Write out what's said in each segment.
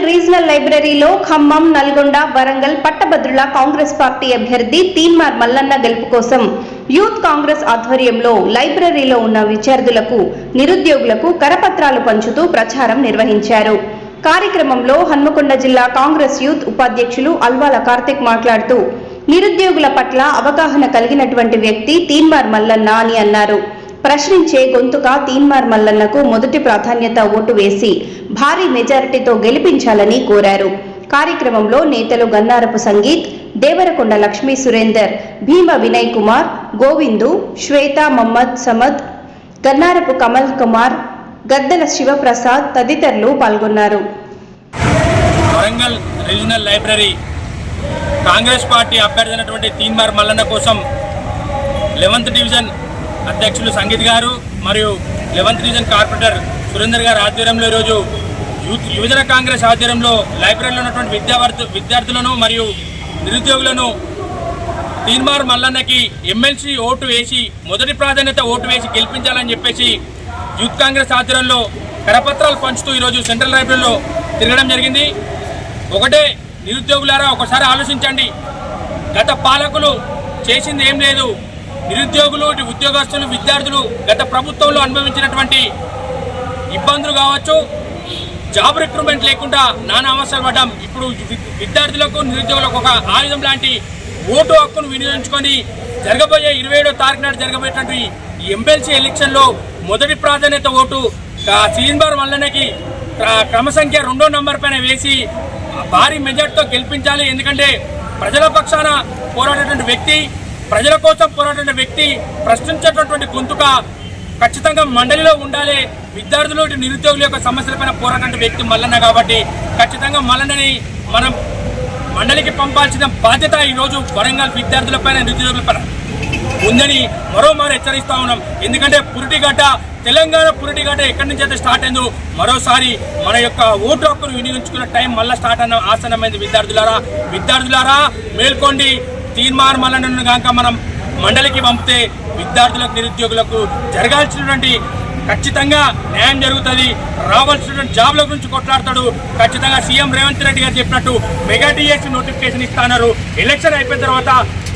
Regional లైబ్రరీలో ఖమ్మం, నల్గొండ, వరంగల్ పట్టభద్రుల Congress party అభ్యర్థి తీన్మార్ మల్లన్న గెలుపు కోసం యూత్ కాంగ్రెస్ ఆధ్వర్యంలో లైబ్రరీలో ఉన్న విద్యార్థులకు, నిరుద్యోగులకు కరపత్రాలు పంచుతూ ప్రచారం నిర్వహించారు. కార్యక్రమంలో హన్మకొండ జిల్లా కాంగ్రెస్ యూత్ ఉపాధ్యక్షులు అల్వాల కార్తిక్ మాట్లాడుతూ నిరుద్యోగుల పట్ల అవగాహన కలిగినటువంటి వ్యక్తి తీన్మార్ మల్లన్న అని అన్నారు. ప్రశ్నించే గొంతుక తీన్మార్ మల్లన్నకు మొదటి ప్రాధాన్యత ఓటు వేసి భారీ మెజారిటీతో గెలిపించాలని కోరారు. కార్యక్రమంలో నేతలు గన్నారపు సంగీత్, దేవరకొండ లక్ష్మీ సురేందర్, భీమ వినయ్ కుమార్, గోవిందు, శ్వేత మహమ్మద్ సమద్, గన్నారపు కమల్ కుమార్, గద్దల శివప్రసాద్ తదితరులు పాల్గొన్నారు. Warangal regional library Congress party అభ్యర్థి తీన్మార్ మల్లన్న కోసం 11th డివిజన్ అధ్యక్షులు సంగీత్ గారు మరియు 11th డివిజన్ కార్పొరేటర్ సురేందర్ గారి ఆధ్వర్యంలో ఈరోజు యువజన కాంగ్రెస్ ఆధ్వర్యంలో లైబ్రరీలో ఉన్నటువంటి విద్యార్థులను మరియు నిరుద్యోగులను తీన్మార్ మల్లన్నకి ఎమ్మెల్సీ ఓటు వేసి మొదటి ప్రాధాన్యత ఓటు వేసి గెలిపించాలని చెప్పేసి యూత్ కాంగ్రెస్ ఆధ్వర్యంలో కరపత్రాలు పంచుతూ ఈరోజు సెంట్రల్ లైబ్రరీలో తిరగడం జరిగింది. ఒకటే నిరుద్యోగులారా, ఒకసారి ఆలోచించండి. గత పాలకులు చేసింది ఏం లేదు. నిరుద్యోగులు, ఉద్యోగస్తులు, విద్యార్థులు గత ప్రభుత్వంలో అనుభవించినటువంటి ఇబ్బందులు కావచ్చు, జాబ్ రిక్రూట్మెంట్ లేకుండా నానా అవసరం పడ్డాం. ఇప్పుడు విద్యార్థులకు, నిరుద్యోగులకు ఒక ఆయుధం లాంటి ఓటు హక్కును వినియోగించుకొని జరగబోయే 27వ తారీఖు నాడు జరగబోయేటువంటి ఈ ఎమ్మెల్సీ ఎలక్షన్లో మొదటి ప్రాధాన్యత ఓటు తీన్మార్ మల్లన్నకి క్రమ సంఖ్య 2వ నంబర్ పైన వేసి భారీ మెజార్టీతో గెలిపించాలి. ఎందుకంటే ప్రజల పక్షాన పోరాడేటువంటి వ్యక్తి, ప్రజల కోసం పోరాడే వ్యక్తి, ప్రశ్నించేటటువంటి గొంతుక ఖచ్చితంగా మండలిలో ఉండాలి. విద్యార్థులు, నిరుద్యోగుల యొక్క సమస్యలపైన పోరాడే వ్యక్తి మల్లన్న కాబట్టి ఖచ్చితంగా మల్లన్నని మనం మండలికి పంపాల్సిన బాధ్యత ఈరోజు వరంగల్ విద్యార్థులపైన, నిరుద్యోగులపైన ఉందని మరోమారు హెచ్చరిస్తూ ఉన్నాం. ఎందుకంటే పురిటిగడ్డ, తెలంగాణ పురిటిగడ్డ ఎక్కడి నుంచి అయితే స్టార్ట్ అయిందో మరోసారి మన యొక్క ఓటు హక్కును వినియోగించుకున్న టైం మళ్ళీ స్టార్ట్ అన్న ఆసన్నమైంది. విద్యార్థులారా మేల్కోండి. తీన్మార్ మల్లన్నను కనుక మనం మండలికి పంపితే విద్యార్థులకు, నిరుద్యోగులకు జరగాల్సినటువంటి ఖచ్చితంగా న్యాయం జరుగుతుంది. రావాల్సినటువంటి జాబ్ల గురించి కొట్లాడతాడు. ఖచ్చితంగా సీఎం రేవంత్ రెడ్డి గారు చెప్పినట్టు మెగా డిఎస్సీ నోటిఫికేషన్ ఇస్తున్నారు. ఎలక్షన్ అయిపోయిన తర్వాత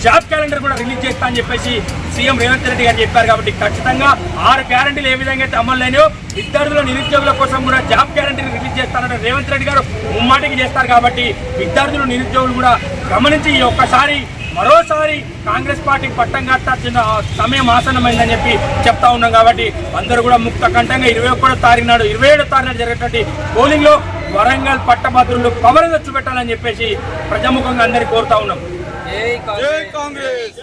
జాబ్ క్యాలెండర్ కూడా రిలీజ్ చేస్తా అని చెప్పేసి సీఎం రేవంత్ రెడ్డి గారు చెప్పారు. కాబట్టి ఖచ్చితంగా 6 గ్యారంటీలు ఏ విధంగా అయితే అమలునో విద్యార్థుల, నిరుద్యోగుల కోసం కూడా జాబ్ గ్యారంటీని రిలీజ్ చేస్తారంటే రేవంత్ రెడ్డి గారు ముమ్మాటికి చేస్తారు. కాబట్టి విద్యార్థులు, నిరుద్యోగులు కూడా గమనించి ఒక్కసారి మరోసారి కాంగ్రెస్ పార్టీ పట్టం కట్టాల్సిన సమయం ఆసన్నమైందని చెప్పి చెప్తా ఉన్నాం. కాబట్టి అందరూ కూడా ముక్త కంఠంగా 27వ తారీఖు నాడు జరిగేటువంటి పోలింగ్ లో వరంగల్ పట్టభద్రులు పవర్ తెచ్చి పెట్టాలని చెప్పేసి ప్రజాముఖంగా అందరికీ కోరుతా ఉన్నాం. జై కాంగ్రెస్.